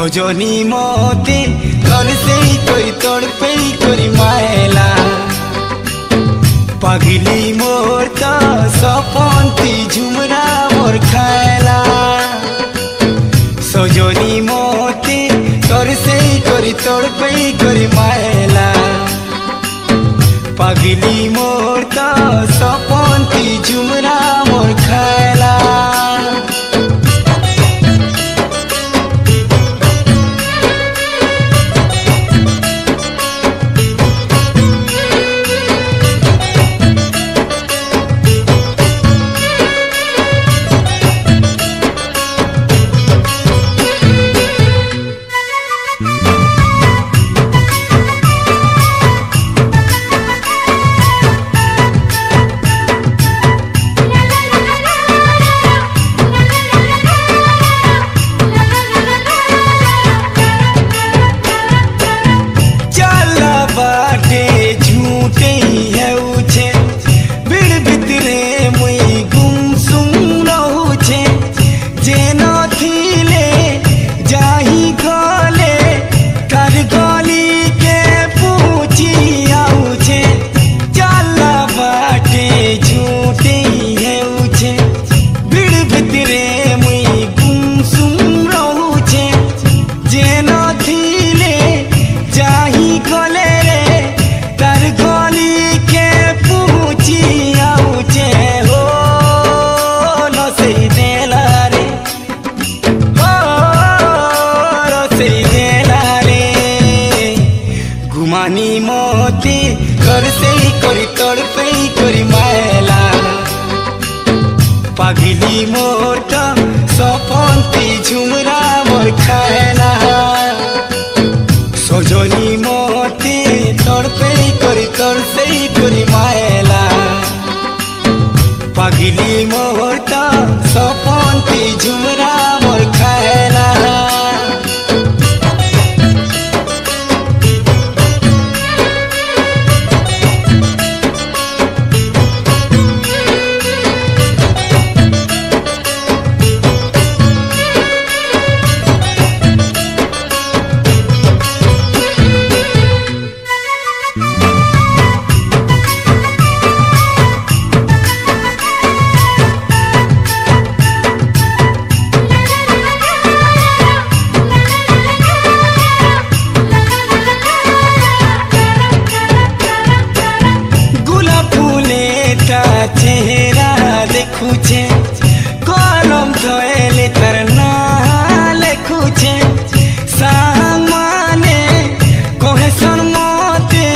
সজনী মতে তোর সেই করি তোর পেই করি মায়লা পাগলি মোর তো সপন্তি ঝুমরা মোর খায়লা সজনী মতে তোর সেই করি তোর পেই করি মায়লা পাগলি মোর তো সপন্তি ঝুমরা মোর খায়লা गुमानी मोती कर से करी तोड़ पे करी मायला पागली मोर तो सपंती झुमरा मोर खायला सजनी मोती तोड़ पे करी तोड़ से करी मायला पागली मोर तो सपंती झुमरा मोर खायला चेहरा देखुछे कलम धोएले तर ना लेखुछे सामाने कहे सन मते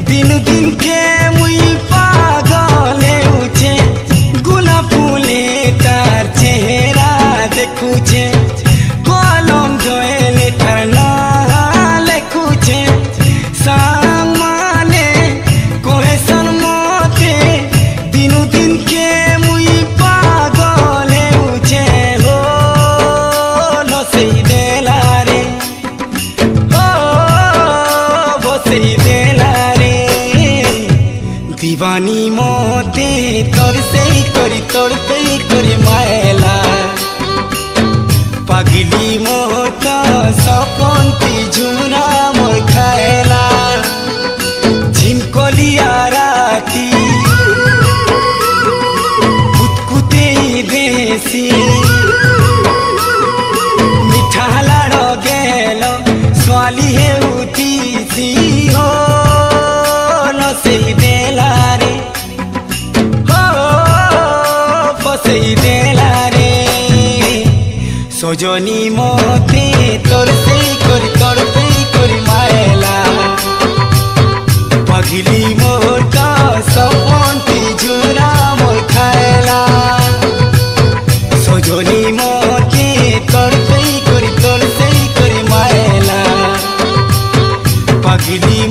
दिन दिन के मुई पागल हेउछे गुलाब फूले तार चेहरा देखुछे कलम धोएले तर ना लेखुछे सामाने कहे सन मते दिनु दिन के मुई पागल हेउछे हो नसई देला रे हो बसई देला रे दीवानी मोते तोर से करी तोड़ पे करी मायला पागली मोर तो सपंती झुमरा मोर खायला झिमकोलिया राती मिठा लाड़ गेल स्वाली हेउती सी हो नसई देला रे हो बसई देला रे सजनी मोते तोर से करी तोड़ पे करी मायला पागली मोर तो सपंती झुमरा मोर खायला सजनी मोते तोड़ पे करी तोड़ से करी मायला पागली